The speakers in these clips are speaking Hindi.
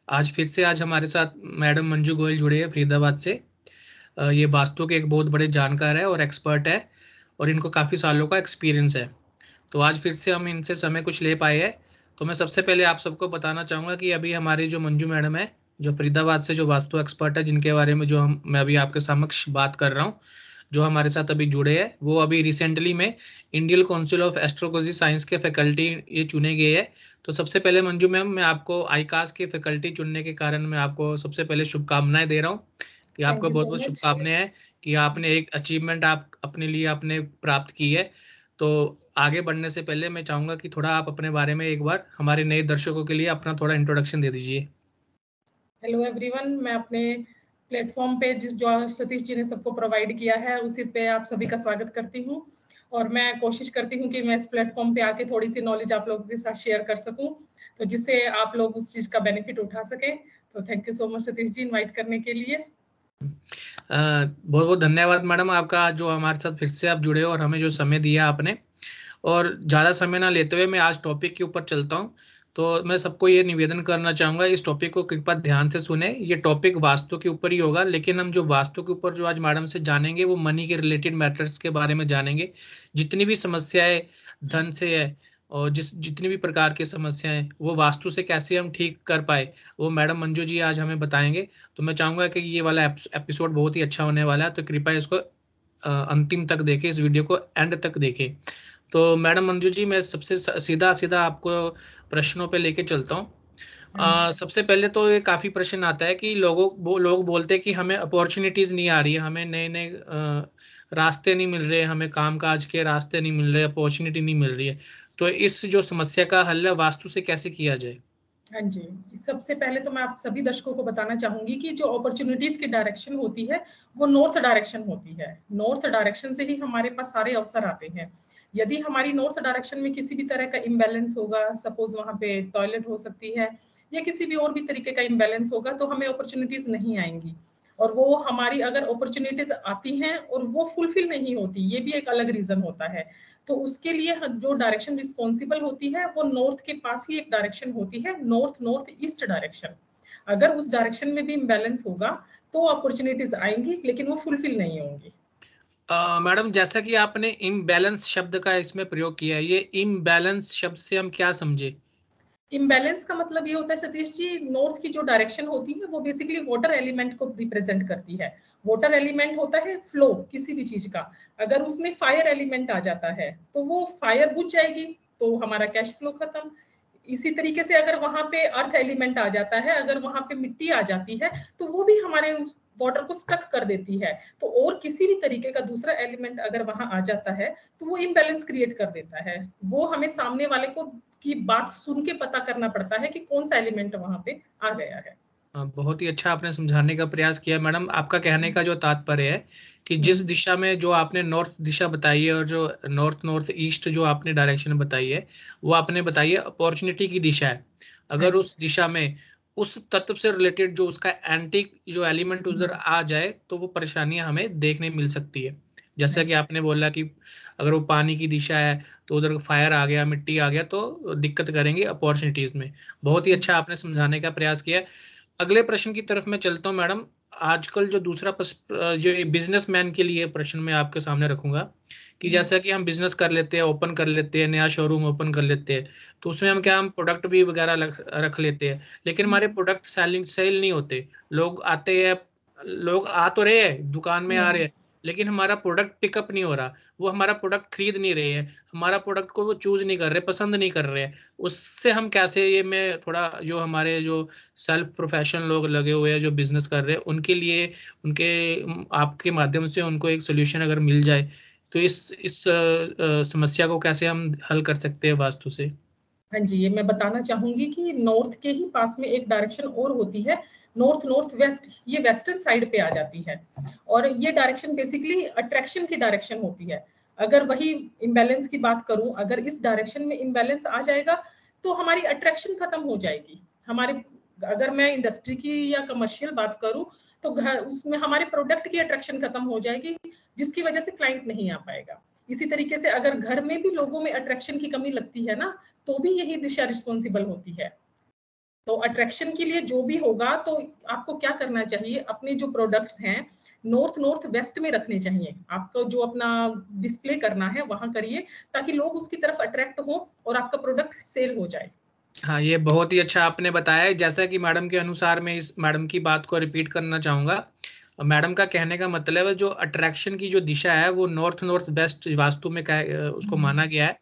आज हमारे साथ मैडम मंजू गोयल जुड़े हैं फरीदाबाद से। ये वास्तु के एक बहुत बड़े जानकार है और एक्सपर्ट है, और इनको काफ़ी सालों का एक्सपीरियंस है। तो आज फिर से हम इनसे समय कुछ ले पाए हैं। तो मैं सबसे पहले आप सबको बताना चाहूँगा कि अभी हमारी जो मंजू मैडम है, जो फरीदाबाद से जो वास्तु एक्सपर्ट है, जिनके बारे में जो मैं अभी आपके समक्ष बात कर रहा हूँ, जो हमारे साथ अभी जुड़े हैं, वो अभी रिसेंटली में Indian council of astrology science के फैकल्टी ये चुने गए हैं। तो सबसे पहले मंजू मैम, मैं आपको आईकास की फैकल्टी चुनने के कारण मैं आपको सबसे पहले शुभकामनाएं दे रहा हूँ कि थैंक आपको यू बहुत सो बहुत मच। शुभकामनाएं हैं कि आपने एक अचीवमेंट आप अपने लिए आपने प्राप्त की है। तो आगे बढ़ने से पहले मैं चाहूंगा कि थोड़ा आप अपने बारे में एक बार हमारे नए दर्शकों के लिए अपना थोड़ा इंट्रोडक्शन दे दीजिए। हेलो एवरीवन, मैं अपने प्लेटफॉर्म पे जिस जो सतीश जी ने सबको प्रोवाइड किया है उसी पे आप सभी का स्वागत करती हूँ। और मैं कोशिश करती हूँ कि मैं इस प्लेटफॉर्म पे आके थोड़ी सी नॉलेज आप लोगों के साथ शेयर कर सकूँ, तो जिससे आप लोग उस चीज़ का बेनिफिट उठा सकें। तो thank you so much Satish ji invite करने के लिए। बहुत बहुत धन्यवाद मैडम आपका, जो हमारे साथ फिर से आप जुड़े हो और हमें जो समय दिया आपने। और ज़्यादा समय ना लेते हुए मैं आज टॉपिक के ऊपर चलता हूँ। तो मैं सबको ये निवेदन करना चाहूँगा, इस टॉपिक को कृपया ध्यान से सुने। ये टॉपिक वास्तु के ऊपर ही होगा, लेकिन हम जो वास्तु के ऊपर जो आज मैडम से जानेंगे वो मनी के रिलेटेड मैटर्स के बारे में जानेंगे। जितनी भी समस्याएं धन से है, और जितनी भी प्रकार की समस्याएं, वो वास्तु से कैसे हम ठीक कर पाए, वो मैडम मंजू जी आज हमें बताएंगे। तो मैं चाहूंगा कि ये वाला एपिसोड बहुत ही अच्छा होने वाला है, तो कृपया इसको अंतिम तक देखें, इस वीडियो को एंड तक देखें। तो मैडम मंजू जी, मैं सबसे सीधा सीधा आपको प्रश्नों पे लेके चलता हूँ। हाँ जी। सबसे पहले तो ये काफ़ी प्रश्न आता है कि लोग बोलते हैं कि हमें अपॉर्चुनिटीज़ नहीं आ रही है, हमें नए नए रास्ते नहीं मिल रहे, हमें काम काज के रास्ते नहीं मिल रहे, अपॉर्चुनिटी नहीं मिल रही है। तो इस जो समस्या का हल है वास्तु से कैसे किया जाए? हाँ जी, सबसे पहले तो मैं आप सभी दर्शकों को बताना चाहूँगी कि जो अपॉर्च्युनिटीज़ की डायरेक्शन होती है, वो नॉर्थ डायरेक्शन होती है। नॉर्थ डायरेक्शन से ही हमारे पास सारे अवसर आते हैं। यदि हमारी नॉर्थ डायरेक्शन में किसी भी तरह का इम्बैलेंस होगा, सपोज़ वहाँ पे टॉयलेट हो सकती है या किसी भी और भी तरीके का इम्बैलेंस होगा, तो हमें अपॉर्च्युनिटीज़ नहीं आएँगी। और वो हमारी अगर अपॉर्च्युनिटीज़ आती हैं और वो फुलफ़िल नहीं होती, ये भी एक अलग रीज़न होता है। तो उसके लिए जो डायरेक्शन रिस्पॉन्सिबल होती है वो नॉर्थ के पास ही एक डायरेक्शन होती है, नॉर्थ नॉर्थ ईस्ट डायरेक्शन। अगर उस डायरेक्शन में भी इम्बैलेंस होगा तो अपॉर्चुनिटीज आएंगी लेकिन वो फुलफिल नहीं होंगी। मैडम, जैसा कि आपने इम्बैलेंस शब्द का इसमें प्रयोग किया है, ये इम्बैलेंस शब्द से हम क्या समझे? इम्बैलेंस का मतलब ये होता है सतीश जी, नॉर्थ की जो डायरेक्शन होती है वो बेसिकली वाटर एलिमेंट को रिप्रेजेंट करती है। वाटर एलिमेंट होता है फ्लो किसी भी चीज का। अगर उसमें फायर एलिमेंट आ जाता है तो वो फायर बुझ जाएगी, तो हमारा कैश फ्लो खत्म। इसी तरीके से अगर वहां पे अर्थ एलिमेंट आ जाता है, अगर वहां पे मिट्टी आ जाती है, तो वो भी हमारे वाटर को स्टक कर देती है। तो और किसी भी तरीके का दूसरा एलिमेंट अगर वहां आ जाता है तो वो इम्बैलेंस क्रिएट कर देता है। वो हमें सामने वाले को की बात सुन के पता करना पड़ता है कि कौन सा एलिमेंट वहां पे आ गया है। बहुत ही अच्छा आपने समझाने का प्रयास किया मैडम। आपका कहने का जो तात्पर्य है कि जिस हम्म, दिशा में जो आपने नॉर्थ दिशा बताई है, और जो नॉर्थ नॉर्थ ईस्ट जो आपने डायरेक्शन बताई है, वो आपने बताई है अपॉर्चुनिटी की दिशा है। हाँ अगर जी। उस दिशा में उस तत्व से रिलेटेड जो उसका एंटी जो एलिमेंट उधर आ जाए, तो वो परेशानियां हमें देखने मिल सकती है। हाँ जैसा कि जी। आपने बोला कि अगर वो पानी की दिशा है, तो उधर फायर आ गया, मिट्टी आ गया, तो दिक्कत करेंगे अपॉर्चुनिटीज में। बहुत ही अच्छा आपने समझाने का प्रयास किया। अगले प्रश्न की तरफ मैं चलता हूँ मैडम। आजकल जो जो बिजनेसमैन के लिए प्रश्न मैं आपके सामने रखूंगा कि हम्म, जैसा कि हम बिजनेस कर लेते हैं, ओपन कर लेते हैं, नया शोरूम ओपन कर लेते हैं, तो उसमें हम प्रोडक्ट भी वगैरह रख लेते हैं, लेकिन हमारे प्रोडक्ट सेल नहीं होते। लोग आते हैं, लोग आ तो रहे हैं, दुकान में आ रहे हम्म। हैं, लेकिन हमारा प्रोडक्ट पिकअप नहीं हो रहा। वो हमारा प्रोडक्ट खरीद नहीं रहे हैं, हमारा प्रोडक्ट को वो चूज नहीं कर रहे, पसंद नहीं कर रहे हैं। उससे हम कैसे, ये मैं थोड़ा जो हमारे जो सेल्फ प्रोफेशन लोग लगे हुए हैं, जो बिजनेस कर रहे हैं, उनके लिए उनके आपके माध्यम से उनको एक सोल्यूशन अगर मिल जाए, तो इस समस्या को कैसे हम हल कर सकते हैं वास्तु से? हाँ जी, ये मैं बताना चाहूंगी कि नॉर्थ के ही पास में एक डायरेक्शन और होती है, नॉर्थ नॉर्थ वेस्ट। ये वेस्टर्न साइड पे आ जाती है और ये डायरेक्शन बेसिकली अट्रैक्शन की डायरेक्शन होती है। अगर वही इम्बैलेंस की बात करूं, अगर इस डायरेक्शन में इम्बैलेंस आ जाएगा तो हमारी अट्रैक्शन खत्म हो जाएगी। हमारे, अगर मैं इंडस्ट्री की या कमर्शियल बात करूं, तो घर उसमें हमारे प्रोडक्ट की अट्रैक्शन खत्म हो जाएगी, जिसकी वजह से क्लाइंट नहीं आ पाएगा। इसी तरीके से अगर घर में भी लोगों में अट्रैक्शन की कमी लगती है ना, तो भी यही दिशा रिस्पॉन्सिबल होती है। तो अट्रैक्शन के लिए जो भी होगा, तो आपको क्या करना चाहिए, अपने जो प्रोडक्ट्स हैं नॉर्थ नॉर्थ वेस्ट में रखने चाहिए। आपको जो अपना डिस्प्ले करना है वहां करिए, ताकि लोग उसकी तरफ अट्रैक्ट हो और आपका प्रोडक्ट सेल हो जाए। हाँ, ये बहुत ही अच्छा आपने बताया है। जैसा कि मैडम के अनुसार मैं इस मैडम की बात को रिपीट करना चाहूंगा। मैडम का कहने का मतलब है जो अट्रैक्शन की जो दिशा है वो नॉर्थ नॉर्थ वेस्ट वास्तु में उसको माना गया है।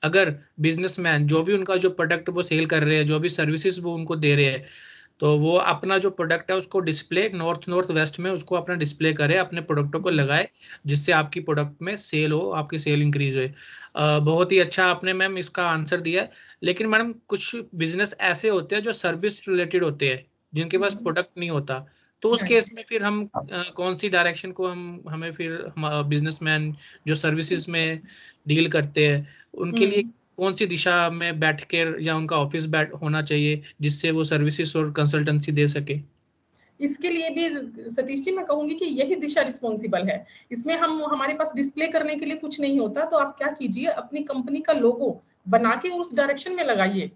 अगर बिजनेसमैन जो भी उनका जो प्रोडक्ट वो सेल कर रहे हैं, जो भी सर्विसेज वो उनको दे रहे हैं, तो वो अपना जो प्रोडक्ट है उसको डिस्प्ले नॉर्थ नॉर्थ वेस्ट में उसको अपना डिस्प्ले करे, अपने प्रोडक्टों को लगाए, जिससे आपकी प्रोडक्ट में सेल हो, आपकी सेल इंक्रीज हो। बहुत ही अच्छा आपने मैम इसका आंसर दिया है। लेकिन मैडम कुछ बिजनेस ऐसे होते हैं जो सर्विस रिलेटेड होते हैं, जिनके पास प्रोडक्ट नहीं होता, तो उस हाँ केस जी। में फिर हम कौन सी डायरेक्शन को हमें फिर हम बिजनेसमैन जो सर्विसेज में डील करते हैं उनके लिए हम्म। कौन सी दिशा में बैठ के या उनका ऑफिस बैठ होना चाहिए जिससे वो सर्विसेज और कंसल्टेंसी दे सके? इसके लिए भी सतीश जी मैं कहूंगी कि यही दिशा रिस्पॉन्सिबल है। इसमें हम हमारे पास डिस्प्ले करने के लिए कुछ नहीं होता, तो आप क्या कीजिए, अपनी कंपनी का लोगो बना के उस डायरेक्शन में लगाइए,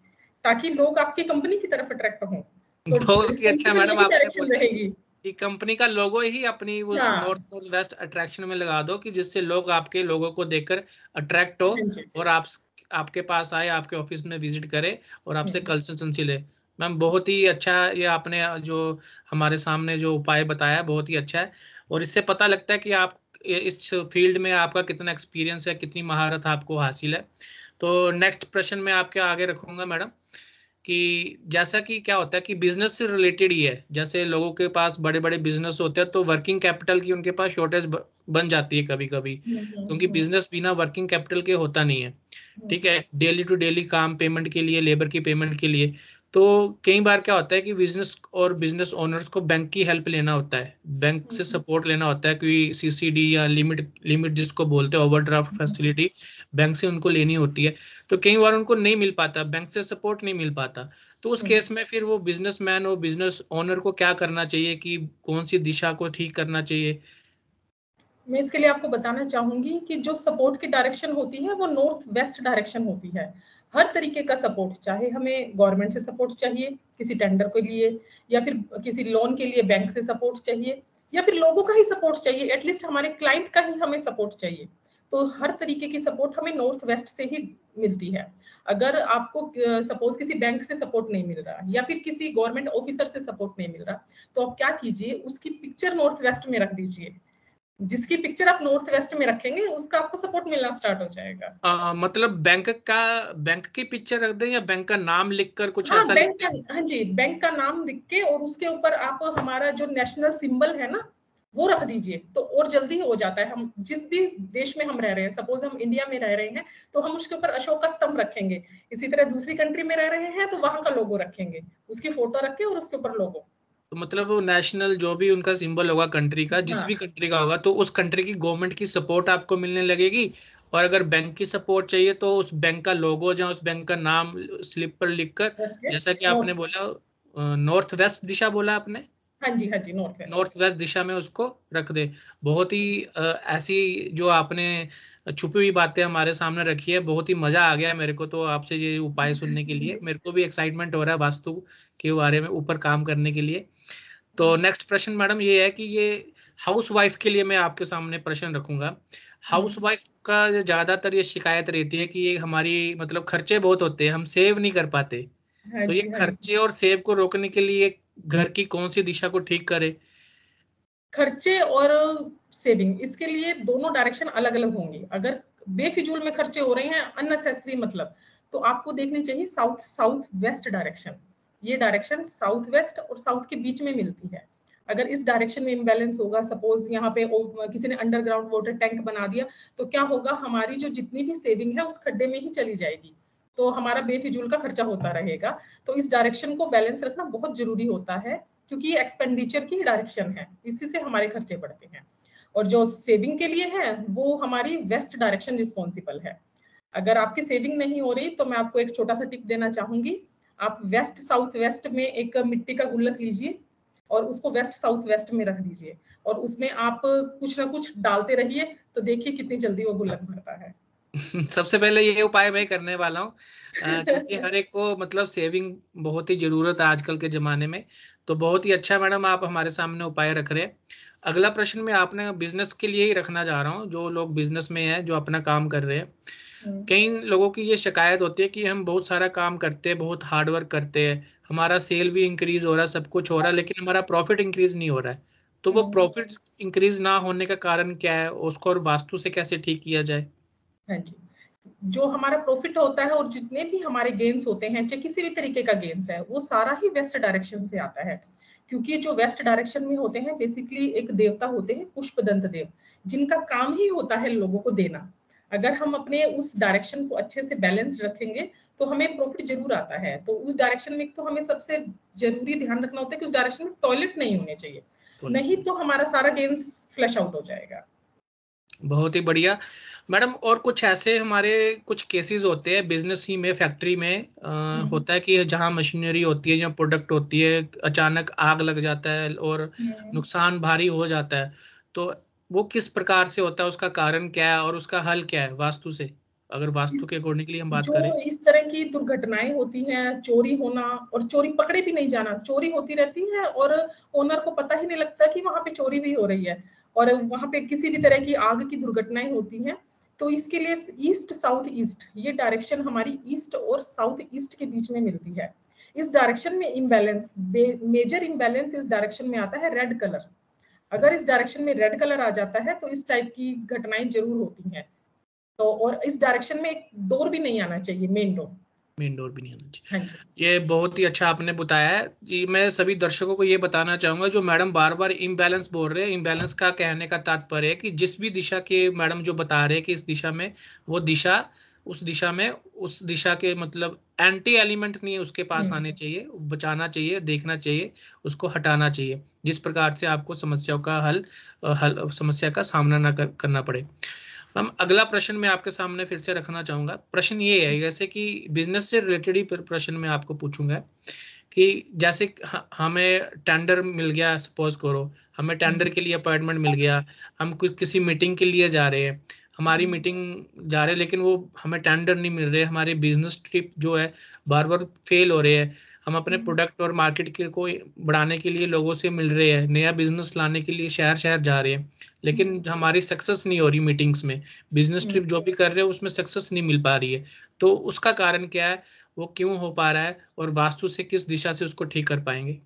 ताकि लोग आपकी कंपनी की तरफ अट्रैक्ट हों। तो बहुत ही अच्छा रिस्पॉन्सिबल मैडम यही आपने डायरेक्शन बोला रहेगी। कि कंपनी का लोगो ही अपनी उस हाँ। नॉर्थ नॉर्थ वेस्ट अट्रैक्शन में लगा दो कि जिससे लोग आपके लोगो को देखकर अट्रैक्ट हो हाँ जी। और आप आपके पास आए, आपके ऑफिस में विजिट करे और आपसे हम्म। कंसल्टेंसी ले। मैम बहुत ही अच्छा ये आपने जो हमारे सामने जो उपाय बताया बहुत ही अच्छा है, और इससे पता लगता है कि आप इस फील्ड में आपका कितना एक्सपीरियंस है, कितनी महारत आपको हासिल है। तो नेक्स्ट प्रश्न मैं आपके आगे रखूंगा मैडम कि जैसा कि क्या होता है कि बिजनेस से रिलेटेड ही है, जैसे लोगों के पास बड़े बड़े बिजनेस होते हैं तो वर्किंग कैपिटल की उनके पास शॉर्टेज बन जाती है कभी कभी, क्योंकि हम्म। बिजनेस बिना वर्किंग कैपिटल के होता नहीं है। ठीक हम्म। है, डेली टू डेली काम पेमेंट के लिए, लेबर की पेमेंट के लिए। तो कई बार क्या होता है कि बिजनेस और बिजनेस ओनर्स को बैंक की हेल्प लेना होता है, बैंक से हम्म। सपोर्ट लेना होता है, कोई सीसीडी या लिमिट लिमिट जिसको बोलते हैं ओवरड्राफ्ट फैसिलिटी, बैंक से उनको लेनी होती है। तो कई बार उनको नहीं मिल पाता, बैंक से सपोर्ट नहीं मिल पाता। तो उस हम्म। केस में फिर वो बिजनेसमैन और बिजनेस ओनर को क्या करना चाहिए, कि कौन सी दिशा को ठीक करना चाहिए? मैं इसके लिए आपको बताना चाहूंगी कि जो सपोर्ट की डायरेक्शन होती है वो नॉर्थ वेस्ट डायरेक्शन होती है। हर तरीके का सपोर्ट, चाहे हमें गवर्नमेंट से सपोर्ट चाहिए किसी टेंडर के लिए, या फिर किसी लोन के लिए बैंक से सपोर्ट चाहिए, या फिर लोगों का ही सपोर्ट चाहिए, एटलीस्ट हमारे क्लाइंट का ही हमें सपोर्ट चाहिए। तो हर तरीके की सपोर्ट हमें नॉर्थ वेस्ट से ही मिलती है। अगर आपको सपोज किसी बैंक से सपोर्ट नहीं मिल रहा, या फिर किसी गवर्नमेंट ऑफिसर से सपोर्ट नहीं मिल रहा, तो आप क्या कीजिए, उसकी पिक्चर नॉर्थ वेस्ट में रख दीजिए। जिसकी पिक्चर आप नॉर्थ वेस्ट में रखेंगे उसका आपको सपोर्ट मिलना स्टार्ट हो जाएगा। मतलब बैंक की पिक्चर रख दें या बैंक का नाम लिखकर कुछ हाँ, ऐसा लिख बैंक दें? का, हाँ जी, बैंक का नाम लिख के और उसके ऊपर आप हमारा जो नेशनल सिंबल है ना, वो रख दीजिए, तो और जल्दी हो जाता है। हम जिस भी देश में हम रह रहे हैं, सपोज हम इंडिया में रह रहे हैं, तो हम उसके ऊपर अशोक का स्तंभ रखेंगे। इसी तरह दूसरी कंट्री में रह रहे हैं तो वहां का लोगो रखेंगे, उसकी फोटो रख के और उसके ऊपर लोगो। तो मतलब वो नेशनल जो भी उनका सिंबल होगा कंट्री का, जिस भी हाँ। कंट्री का होगा, तो उस कंट्री की गवर्नमेंट की सपोर्ट आपको मिलने लगेगी। और अगर बैंक की सपोर्ट चाहिए तो उस बैंक का लोगो या उस बैंक का नाम स्लिप पर लिखकर, रख के जैसा कि आपने नॉर्थ। बोला नॉर्थ वेस्ट दिशा बोला आपने, हाँ जी, हाँ जी, नॉर्थ वेस्ट। नॉर्थ वेस्ट दिशा में उसको रख दे। बहुत ही ऐसी जो आपने छुपी हुई बातें हमारे सामने रखी है, बहुत ही मजा आ गया मेरे को तो आपसे ये उपाय सुनने के लिए। जी। मेरे को भी एक्साइटमेंट हो रहा है वास्तु के बारे में ऊपर काम करने के लिए। तो नेक्स्ट प्रश्न मैडम ये है कि ये हाउस वाइफ के लिए मैं आपके सामने प्रश्न रखूंगा। हाउस वाइफ का ज्यादातर ये शिकायत रहती है कि ये हमारी मतलब खर्चे बहुत होते हैं, हम सेव नहीं कर पाते। हाँ तो ये जी, हाँ जी। खर्चे और सेव को रोकने के लिए घर की कौन सी दिशा को ठीक करे? खर्चे और सेविंग, इसके लिए दोनों डायरेक्शन अलग अलग होंगी। अगर बेफिजूल में खर्चे हो रहे हैं अननेसेसरी, मतलब, तो आपको देखनी चाहिए साउथ साउथ वेस्ट डायरेक्शन। ये डायरेक्शन साउथ वेस्ट और साउथ के बीच में मिलती है। अगर इस डायरेक्शन में इम्बैलेंस होगा, सपोज यहाँ पे किसी ने अंडरग्राउंड वाटर टैंक बना दिया, तो क्या होगा, हमारी जो जितनी भी सेविंग है उस खड्डे में ही चली जाएगी, तो हमारा बेफिजूल का खर्चा होता रहेगा। तो इस डायरेक्शन को बैलेंस रखना बहुत जरूरी होता है, क्योंकि ये एक्सपेंडिचर की डायरेक्शन है, इसी से हमारे खर्चे बढ़ते हैं। और जो सेविंग के लिए है वो हमारी वेस्ट डायरेक्शन रिस्पॉन्सिबल है। अगर आपकी सेविंग नहीं हो रही तो मैं आपको एक छोटा सा टिप देना चाहूंगी। आप वेस्ट साउथ वेस्ट में एक मिट्टी का गुल्लक लीजिए और उसको वेस्ट साउथ वेस्ट में रख दीजिए, और उसमें आप कुछ ना कुछ डालते रहिए, तो देखिए कितनी जल्दी वो गुल्लक भरता है। सबसे पहले ये उपाय मैं करने वाला हूँ, क्योंकि हर एक को मतलब सेविंग बहुत ही जरूरत है आजकल के जमाने में। तो बहुत ही अच्छा मैडम आप हमारे सामने उपाय रख रहे हैं। अगला प्रश्न मैं आपने बिजनेस के लिए ही रखना चाह रहा हूँ, जो लोग बिजनेस में हैं, जो अपना काम कर रहे हैं। हम्म, कई लोगों की ये शिकायत होती है कि हम बहुत सारा काम करते हैं, बहुत हार्ड वर्क करते हैं, हमारा सेल भी इंक्रीज हो रहा है, सब कुछ हो रहा है, लेकिन हमारा प्रॉफिट इंक्रीज नहीं हो रहा है। तो वो हम्म, प्रॉफिट इंक्रीज ना होने का कारण क्या है, उसको और वास्तु से कैसे ठीक किया जाए? हाँ जी। जो हमारा प्रॉफिट होता है और जितने भी हमारे गेन्स होते हैं, चाहे किसी भी तरीके का गेन्स है, वो सारा ही वेस्ट डायरेक्शन से आता है। क्योंकि जो वेस्ट डायरेक्शन में होते हैं, बेसिकली एक देवता होते हैं पुष्पदंत देव, जिनका काम ही होता है लोगों को देना। अगर हम अपने उस डायरेक्शन को अच्छे से बैलेंस रखेंगे, तो हमें प्रॉफिट जरूर आता है। तो उस डायरेक्शन में तो हमें सबसे जरूरी ध्यान रखना होता है कि उस डायरेक्शन में टॉयलेट नहीं होने चाहिए, नहीं तो हमारा सारा गेन्स फ्लश आउट हो जाएगा। बहुत ही बढ़िया मैडम। और कुछ ऐसे हमारे कुछ केसेस होते हैं बिजनेस ही में, फैक्ट्री में हम्म, होता है कि जहाँ मशीनरी होती है, जहाँ प्रोडक्ट होती है, अचानक आग लग जाता है और हम्म। नुकसान भारी हो जाता है। तो वो किस प्रकार से होता है, उसका कारण क्या है और उसका हल क्या है वास्तु से, अगर वास्तु इस के अकॉर्डिंगली हम बात जो करें? इस तरह की दुर्घटनाएं होती हैं, चोरी होना, और चोरी पकड़े भी नहीं जाना, चोरी होती रहती है और ओनर को पता ही नहीं लगता कि वहां पे चोरी भी हो रही है, और वहां पे किसी भी तरह की आग की दुर्घटनाएं होती हैं। तो इसके लिए ईस्ट साउथ ईस्ट, ये डायरेक्शन हमारी ईस्ट और साउथ ईस्ट के बीच में मिलती है। इस डायरेक्शन में इम्बैलेंस, मेजर इम्बैलेंस इस डायरेक्शन में आता है रेड कलर। अगर इस डायरेक्शन में रेड कलर आ जाता है तो इस टाइप की घटनाएं जरूर होती हैं। तो और इस डायरेक्शन में एक डोर भी नहीं आना चाहिए, मेन डोर। मेन डोर भी नहीं आना हाँ चाहिए। जी। ये बहुत ही अच्छा आपने बताया है जी। मैं सभी दर्शकों को ये बताना चाहूंगा, जो मैडम बार बार इम्बैलेंस बोल रहे हैं, इम्बैलेंस का कहने का तात्पर्य है कि जिस भी दिशा के मैडम जो बता रहे हैं कि इस दिशा में, वो दिशा, उस दिशा में, उस दिशा के मतलब एंटी एलिमेंट नहीं उसके पास हम्म, आने चाहिए, बचाना चाहिए, देखना चाहिए, उसको हटाना चाहिए, जिस प्रकार से आपको समस्याओं का हल समस्या का सामना ना करना पड़े। मैम अगला प्रश्न मैं आपके सामने फिर से रखना चाहूंगा। प्रश्न ये है, जैसे कि बिजनेस से रिलेटेड ही प्रश्न मैं आपको पूछूंगा कि जैसे हमें टेंडर मिल गया, सपोज करो हमें टेंडर हम्म, के लिए अपॉइंटमेंट मिल गया, हम कुछ किसी मीटिंग के लिए जा रहे हैं, हमारी हम्म, मीटिंग जा रहे हैं, लेकिन वो हमें टेंडर नहीं मिल रहे, हमारे बिजनेस ट्रिप जो है बार बार फेल हो रहे हैं, हम अपने हम्म, प्रोडक्ट और मार्केट के को बढ़ाने के लिए लोगों से मिल रहे हैं, नया बिजनेस लाने के लिए शहर शहर जा रहे हैं, लेकिन हमारी सक्सेस नहीं हो रही मीटिंग्स में, बिजनेस हम्म। ट्रिप जो भी कर रहे हैं उसमें सक्सेस नहीं मिल पा रही है। तो उसका कारण क्या है, वो क्यों हो पा रहा है, और वास्तु से किस दिशा से उसको ठीक कर पाएंगे?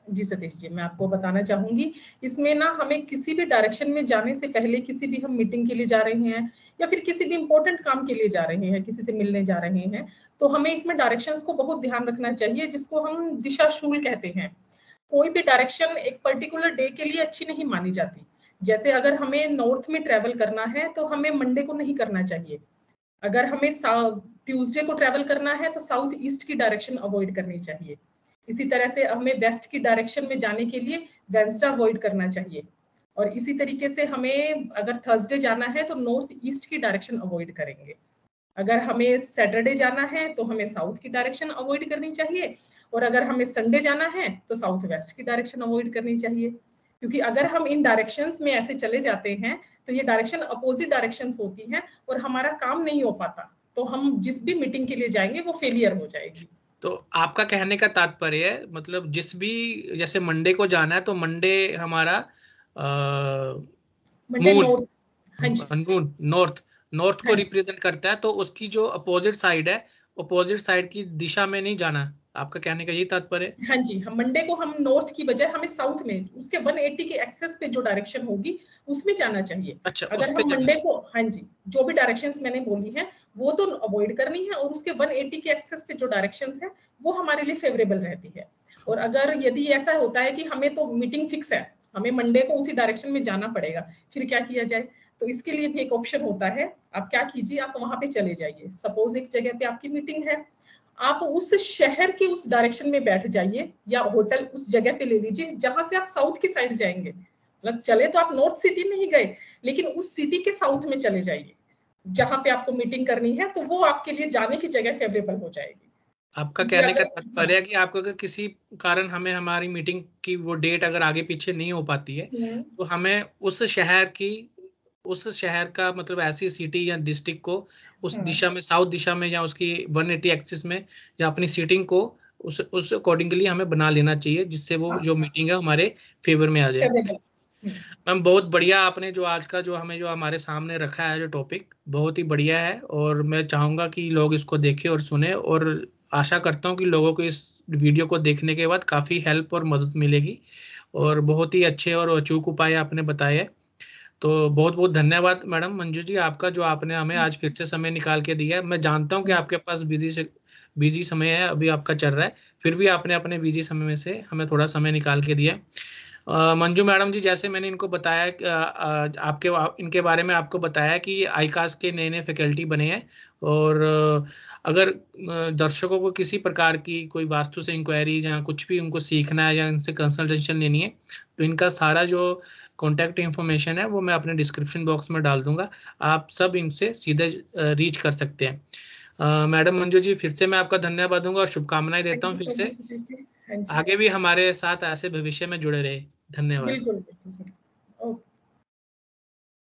जी सतीश जी, मैं आपको बताना चाहूंगी। इसमें ना हमें किसी भी डायरेक्शन में जाने से पहले, किसी भी हम मीटिंग के लिए जा रहे हैं या फिर किसी भी इंपॉर्टेंट काम के लिए जा रहे हैं, किसी से मिलने जा रहे हैं, तो हमें इसमें डायरेक्शंस को बहुत ध्यान रखना चाहिए, जिसको हम दिशाशूल कहते हैं। कोई भी डायरेक्शन एक पर्टिकुलर डे के लिए अच्छी नहीं मानी जाती। जैसे अगर हमें नॉर्थ में ट्रेवल करना है तो हमें मंडे को नहीं करना चाहिए। अगर हमें ट्यूसडे को ट्रेवल करना है तो साउथ ईस्ट की डायरेक्शन अवॉइड करनी चाहिए। इसी तरह से हमें वेस्ट की डायरेक्शन में जाने के लिए वेंसडे अवॉइड करना चाहिए। और इसी तरीके से हमें अगर थर्सडे जाना है तो नॉर्थ ईस्ट की डायरेक्शन अवॉइड करेंगे। अगर हमें सैटरडे जाना है तो हमें साउथ की डायरेक्शन अवॉइड करनी चाहिए। और अगर हमें संडे जाना है तो साउथ वेस्ट की डायरेक्शन अवॉइड करनी चाहिए। क्योंकि अगर हम इन डायरेक्शंस में ऐसे चले जाते हैं तो ये डायरेक्शन अपोजिट डायरेक्शंस होती हैं और हमारा काम नहीं हो पाता। तो हम जिस भी मीटिंग के लिए जाएंगे वो फेलियर हो जाएगी। तो आपका कहने का तात्पर्य है मतलब जिस भी, जैसे मंडे को जाना है तो मंडे हमारा मंडे मून, नॉर्थ। हाँ जी। मून नॉर्थ, नॉर्थ को हाँ जी। रिप्रेजेंट करता है, तो उसकी जो अपोजिट साइड है, अपोजिट साइड की दिशा में नहीं जाना, आपका कहने का यही तात्पर्य है? हाँ जी, हम मंडे को हम नॉर्थ की बजाय हमें साउथ में उसके 180 के एक्सेस पे जो डायरेक्शन होगी उसमें जाना चाहिए। अच्छा, उस अगर पे हम जाना मंडे चाहिए। को, हाँ जी, जो भी डायरेक्शंस मैंने बोली हैं वो तो अवॉइड करनी है, और उसके 180 के एक्सेस पे जो डायरेक्शंस है वो हमारे लिए फेवरेबल रहती है। और अगर यदि ऐसा होता है कि हमें तो मीटिंग फिक्स है, हमें मंडे को उसी डायरेक्शन में जाना पड़ेगा, फिर क्या किया जाए? तो इसके लिए भी एक ऑप्शन होता है। आप क्या कीजिए, आप वहां पे चले जाइए। सपोज एक जगह पे आपकी मीटिंग है, आप उस शहर के उस डायरेक्शन में बैठ जाइए या होटल उस जगह पे ले लीजिए जहां से आप साउथ की साइड जाएंगे। मतलब चले तो आप नॉर्थ सिटी में ही गए, लेकिन उस सिटी के साउथ में चले जाइए जहां पे आपको मीटिंग करनी है, तो वो आपके लिए जाने की जगह फेवरेबल हो जाएगी। आपका क्योंकि कहने का अगर, हाँ, तात्पर्य है कि आपको अगर किसी कारण हमें हमारी मीटिंग की वो डेट अगर आगे पीछे नहीं हो पाती है, तो हमें उस शहर की उस शहर का मतलब ऐसी सिटी या डिस्ट्रिक्ट को उस हाँ, दिशा में, साउथ दिशा में या उसकी 180 एक्सिस में या अपनी सीटिंग को उस अकॉर्डिंगली हमें बना लेना चाहिए, जिससे वो हाँ, जो मीटिंग है हमारे फेवर में आ जाए। फेवरेबल। मैम बहुत बढ़िया आपने जो आज का जो हमें जो हमारे सामने रखा है जो टॉपिक बहुत ही बढ़िया है, और मैं चाहूँगा कि लोग इसको देखें और सुने, और आशा करता हूँ कि लोगों को इस वीडियो को देखने के बाद काफ़ी हेल्प और मदद मिलेगी, और बहुत ही अच्छे और अचूक उपाय आपने बताए हैं। तो बहुत बहुत धन्यवाद मैडम मंजू जी आपका, जो आपने हमें आज फिर से समय निकाल के दिया है। मैं जानता हूँ कि आपके पास बिजी समय है अभी आपका चल रहा है, फिर भी आपने अपने बिजी समय में से हमें थोड़ा समय निकाल के दिया है। मंजू मैडम जी, जैसे मैंने इनको बताया इनके बारे में आपको बताया कि आईकास के नए नए फैकल्टी बने हैं, और अगर दर्शकों को किसी प्रकार की कोई वास्तु से इंक्वायरी या कुछ भी उनको सीखना है या इनसे कंसल्टेशन लेनी है, तो इनका सारा जो कॉन्टैक्ट इन्फॉर्मेशन है वो मैं अपने डिस्क्रिप्शन बॉक्स में डाल दूंगा। आप सब इनसे सीधे रीच कर सकते हैं। मैडम मंजू जी, फिर से मैं आपका धन्यवाद दूंगा और शुभकामनाएं देता थैंक हूँ यू फिर सो से। मच सुधीर जी। हाँ जी, आगे भी हमारे साथ ऐसे भविष्य में जुड़े रहे। धन्यवाद। बिल्कुल बिल्कुल सर।